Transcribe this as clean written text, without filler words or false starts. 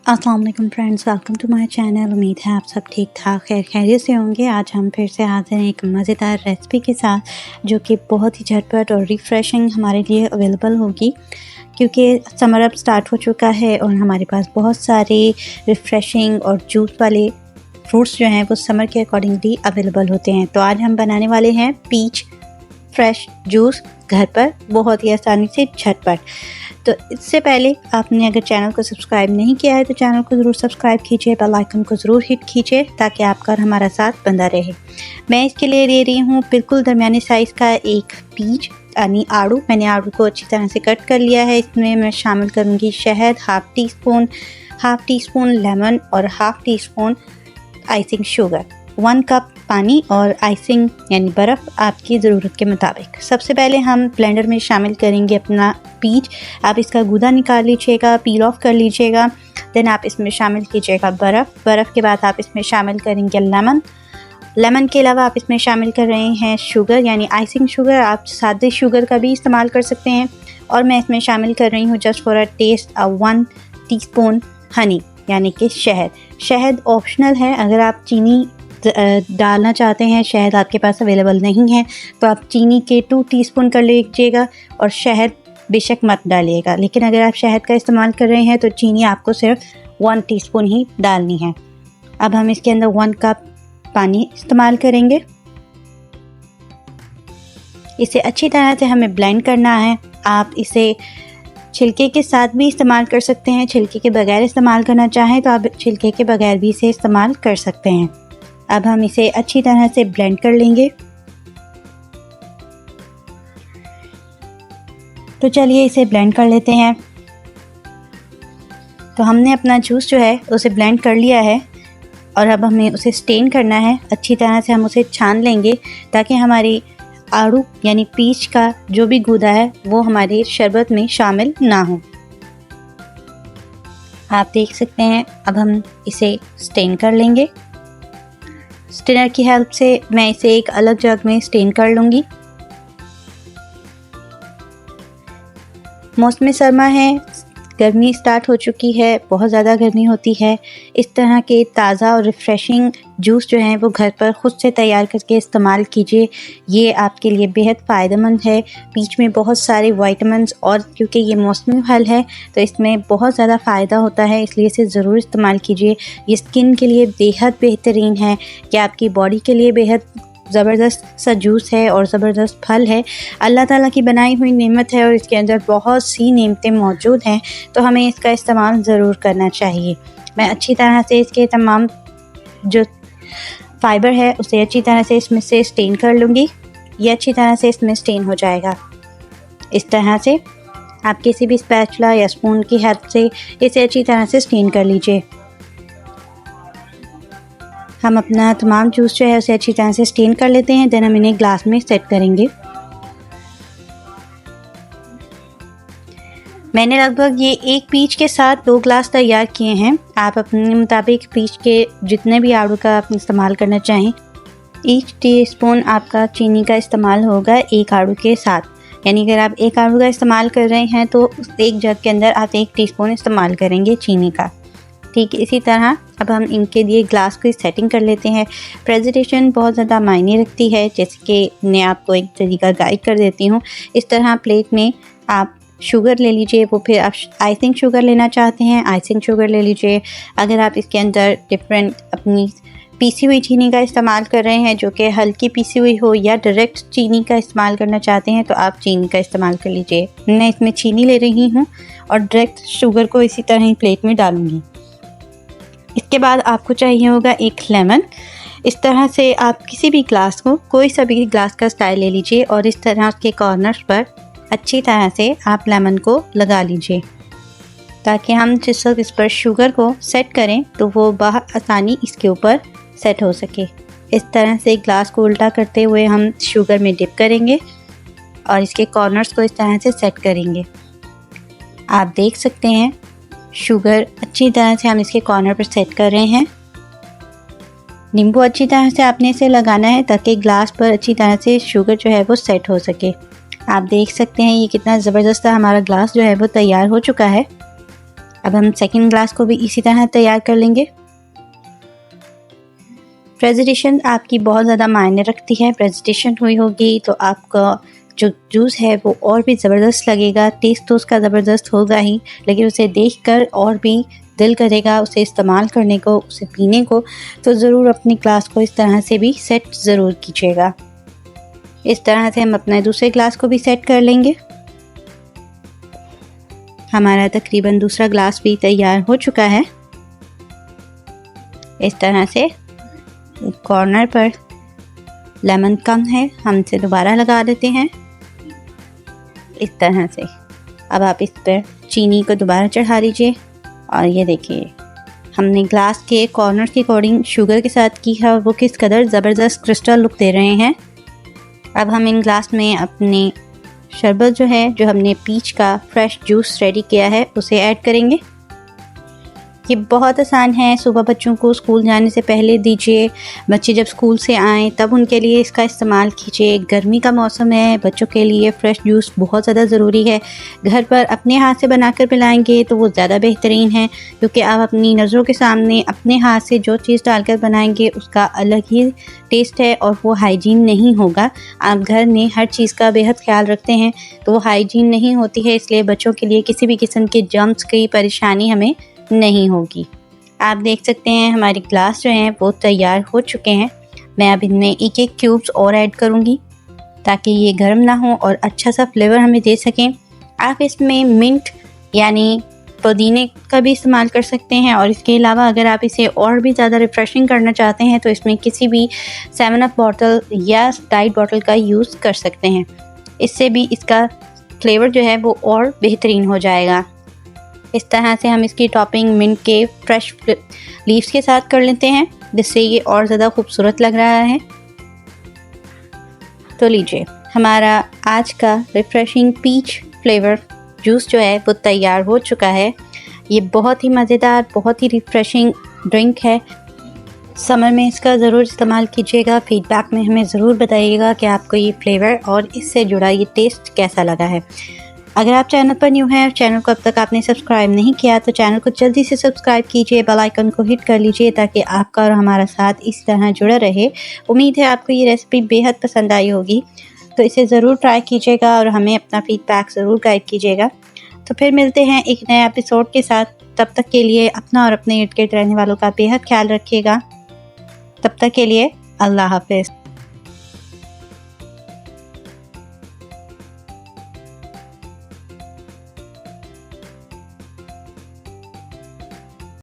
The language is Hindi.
अस्सलाम वालेकुम friends, welcome to my channel. उम्मीद है आप सब ठीक ठाक खैर खैरियत से होंगे। आज हम फिर से हाजिर हैं एक मज़ेदार रेसिपी के साथ जो कि बहुत ही झटपट और रिफ़्रेशिंग हमारे लिए अवेलेबल होगी, क्योंकि समर अब स्टार्ट हो चुका है और हमारे पास बहुत सारे रिफ़्रेशिंग और जूस वाले फ्रूट्स जो हैं वो समर के अकॉर्डिंगली अवेलेबल होते हैं। तो आज हम बनाने वाले हैं पीच फ्रेश जूस घर पर बहुत ही आसानी से झटपट। तो इससे पहले आपने अगर चैनल को सब्सक्राइब नहीं किया है तो चैनल को ज़रूर सब्सक्राइब कीजिए, बेल आइकन को ज़रूर हिट कीजिए ताकि आपका और हमारा साथ बंधा रहे। मैं इसके लिए ले रही हूँ बिल्कुल दरमियाने साइज़ का एक पीच यानी आड़ू। मैंने आड़ू को अच्छी तरह से कट कर लिया है। इसमें मैं शामिल करूँगी शहद हाफ़ टी स्पून लेमन और half tea spoon icing sugar, 1 cup पानी और आइसिंग यानी बर्फ़ आपकी ज़रूरत के मुताबिक। सबसे पहले हम ब्लेंडर में शामिल करेंगे अपना पीच। आप इसका गूदा निकाल लीजिएगा, पील ऑफ कर लीजिएगा। देन आप इसमें शामिल कीजिएगा बर्फ़ के बाद आप इसमें शामिल करेंगे लेमन के अलावा आप इसमें शामिल कर रहे हैं शुगर यानी आइसिंग शुगर। आप सादे शुगर का भी इस्तेमाल कर सकते हैं। और मैं इसमें शामिल कर रही हूँ just for a taste 1 teaspoon honey यानी कि शहद ऑप्शनल है। अगर आप चीनी डालना चाहते हैं, शहद आपके पास अवेलेबल नहीं है तो आप चीनी के 2 टीस्पून कर लीजिएगा और शहद बेशक मत डालिएगा। लेकिन अगर आप शहद का इस्तेमाल कर रहे हैं तो चीनी आपको सिर्फ 1 टीस्पून ही डालनी है। अब हम इसके अंदर 1 कप पानी इस्तेमाल करेंगे। इसे अच्छी तरह से हमें ब्लेंड करना है। आप इसे छिलके के साथ भी इस्तेमाल कर सकते हैं, छिलके के बगैर इस्तेमाल करना चाहें तो आप छिलके के बगैर भी इसे इस्तेमाल कर सकते हैं। अब हम इसे अच्छी तरह से ब्लेंड कर लेंगे। तो चलिए इसे ब्लेंड कर लेते हैं। तो हमने अपना जूस जो है उसे ब्लेंड कर लिया है और अब हमें उसे स्टेन करना है। अच्छी तरह से हम उसे छान लेंगे ताकि हमारी आड़ू यानी पीच का जो भी गूदा है वो हमारे शरबत में शामिल ना हो। आप देख सकते हैं। अब हम इसे स्टेन कर लेंगे। स्टेनर की हेल्प से मैं इसे एक अलग जग में स्टेन कर लूँगी। मौसम सरमा है, गर्मी स्टार्ट हो चुकी है, बहुत ज़्यादा गर्मी होती है। इस तरह के ताज़ा और रिफ़्रेशिंग जूस जो हैं वो घर पर ख़ुद से तैयार करके इस्तेमाल कीजिए। ये आपके लिए बेहद फ़ायदेमंद है। पीच में बहुत सारे विटामिन्स और क्योंकि ये मौसमी फल है तो इसमें बहुत ज़्यादा फ़ायदा होता है, इसलिए इसे ज़रूर इस्तेमाल कीजिए। ये स्किन के लिए बेहद बेहतरीन है, कि आपकी बॉडी के लिए बेहद ज़बरदस्त सा जूस है और ज़बरदस्त फल है। अल्लाह ताला की बनाई हुई नेमत है और इसके अंदर बहुत सी नेमतें मौजूद हैं, तो हमें इसका इस्तेमाल ज़रूर करना चाहिए। मैं अच्छी तरह से इसके तमाम जो फाइबर है उसे अच्छी तरह से इसमें से स्टेन कर लूँगी। ये अच्छी तरह से इसमें स्टेन हो जाएगा। इस तरह से आप किसी भी स्पैचुला या स्पून की हेल्प से इसे अच्छी तरह से स्टेन कर लीजिए। हम अपना तमाम जूस जो है उसे अच्छी तरह से स्टेन कर लेते हैं। देन हम इन्हें ग्लास में सेट करेंगे। मैंने लगभग ये एक पीच के साथ 2 ग्लास तैयार किए हैं। आप अपने मुताबिक पीच के जितने भी आड़ू का आप इस्तेमाल करना चाहें, 1 टीस्पून आपका चीनी का इस्तेमाल होगा एक आड़ू के साथ। यानी अगर आप एक आड़ू का इस्तेमाल कर रहे हैं तो उस एक जग के अंदर आप 1 टीस्पून इस्तेमाल करेंगे चीनी का। ठीक इसी तरह अब हम इनके लिए ग्लास की सेटिंग कर लेते हैं। प्रेजेंटेशन बहुत ज़्यादा मायने रखती है, जैसे कि मैं आपको एक तरीका गाइड कर देती हूँ। इस तरह प्लेट में आप शुगर ले लीजिए, वो फिर आप आइसिंग शुगर लेना चाहते हैं आइसिंग शुगर ले लीजिए। अगर आप इसके अंदर डिफरेंट अपनी पीसी हुई चीनी का इस्तेमाल कर रहे हैं जो कि हल्की पीसी हुई हो, या डायरेक्ट चीनी का इस्तेमाल करना चाहते हैं तो आप चीनी का इस्तेमाल कर लीजिए। मैं इसमें चीनी ले रही हूँ और डायरेक्ट शुगर को इसी तरह ही प्लेट में डालूँगी। इसके बाद आपको चाहिए होगा एक लेमन। इस तरह से आप किसी भी ग्लास को, कोई सा भी ग्लास का स्टाइल ले लीजिए और इस तरह के कॉर्नर्स पर अच्छी तरह से आप लेमन को लगा लीजिए, ताकि हम जिस वक्त इस पर शुगर को सेट करें तो वो आसानी इसके ऊपर सेट हो सके। इस तरह से ग्लास को उल्टा करते हुए हम शुगर में डिप करेंगे और इसके कॉर्नर्स को इस तरह से सेट करेंगे। आप देख सकते हैं शुगर अच्छी तरह से हम इसके कॉर्नर पर सेट कर रहे हैं। नींबू अच्छी तरह से आपने इसे लगाना है ताकि ग्लास पर अच्छी तरह से शुगर जो है वो सेट हो सके। आप देख सकते हैं ये कितना ज़बरदस्त हमारा ग्लास जो है वो तैयार हो चुका है। अब हम सेकंड ग्लास को भी इसी तरह तैयार कर लेंगे। प्रेजेंटेशन आपकी बहुत ज़्यादा मायने रखती है। प्रेजेंटेशन हुई होगी तो आपका जो जूस है वो और भी ज़बरदस्त लगेगा। टेस्ट तो उसका ज़बरदस्त होगा ही, लेकिन उसे देखकर और भी दिल करेगा उसे इस्तेमाल करने को, उसे पीने को। तो ज़रूर अपनी ग्लास को इस तरह से भी सेट ज़रूर कीजिएगा। इस तरह से हम अपने दूसरे ग्लास को भी सेट कर लेंगे। हमारा तकरीबन दूसरा ग्लास भी तैयार हो चुका है। इस तरह से कॉर्नर पर लेमन कम है, हम इसे दोबारा लगा देते हैं इस तरह से। अब आप इस पर चीनी को दोबारा चढ़ा लीजिए और ये देखिए हमने ग्लास के कॉर्नर के अकॉर्डिंग शुगर के साथ की है, वो किस कदर ज़बरदस्त क्रिस्टल लुक दे रहे हैं। अब हम इन ग्लास में अपने शरबत जो है, जो हमने पीच का फ्रेश जूस रेडी किया है, उसे ऐड करेंगे। ये बहुत आसान है, सुबह बच्चों को स्कूल जाने से पहले दीजिए। बच्चे जब स्कूल से आएँ तब उनके लिए इसका इस्तेमाल कीजिए। गर्मी का मौसम है, बच्चों के लिए फ़्रेश जूस बहुत ज़्यादा ज़रूरी है। घर पर अपने हाथ से बनाकर पिलाएंगे तो वो ज़्यादा बेहतरीन है, क्योंकि आप अपनी नज़रों के सामने अपने हाथ से जो चीज़ डालकर बनाएंगे उसका अलग ही टेस्ट है और वो हाइजीन नहीं होगा। आप घर में हर चीज़ का बेहद ख्याल रखते हैं तो वो हाइजीन नहीं होती है, इसलिए बच्चों के लिए किसी भी किस्म के जर्म्स की परेशानी हमें नहीं होगी। आप देख सकते हैं हमारी ग्लास जो हैं वो तैयार हो चुके हैं। मैं अब इनमें एक एक क्यूब्स और ऐड करूँगी ताकि ये गर्म ना हो और अच्छा सा फ्लेवर हमें दे सकें। आप इसमें मिंट यानी पुदीने का भी इस्तेमाल कर सकते हैं, और इसके अलावा अगर आप इसे और भी ज़्यादा रिफ़्रेशिंग करना चाहते हैं तो इसमें किसी भी 7 अप बॉटल या डाइट बॉटल का यूज़ कर सकते हैं। इससे भी इसका फ्लेवर जो है वो और बेहतरीन हो जाएगा। इस तरह से हम इसकी टॉपिंग मिंट के फ्रेश लीव्स के साथ कर लेते हैं, जिससे ये और ज़्यादा खूबसूरत लग रहा है। तो लीजिए हमारा आज का रिफ़्रेशिंग पीच फ्लेवर जूस जो है वो तैयार हो चुका है। ये बहुत ही मज़ेदार, बहुत ही रिफ़्रेशिंग ड्रिंक है। समर में इसका ज़रूर इस्तेमाल कीजिएगा। फीडबैक में हमें ज़रूर बताइएगा कि आपको ये फ्लेवर और इससे जुड़ा ये टेस्ट कैसा लगा है। अगर आप चैनल पर न्यू हैं और चैनल को अब तक आपने सब्सक्राइब नहीं किया तो चैनल को जल्दी से सब्सक्राइब कीजिए, बेल आइकन को हिट कर लीजिए ताकि आपका और हमारा साथ इस तरह जुड़ा रहे। उम्मीद है आपको ये रेसिपी बेहद पसंद आई होगी, तो इसे ज़रूर ट्राई कीजिएगा और हमें अपना फीडबैक ज़रूर गाइड कीजिएगा। तो फिर मिलते हैं एक नए एपिसोड के साथ। तब तक के लिए अपना और अपने इर्द गिर्द रहने वालों का बेहद ख्याल रखिएगा। तब तक के लिए अल्लाह हाफ़िज़।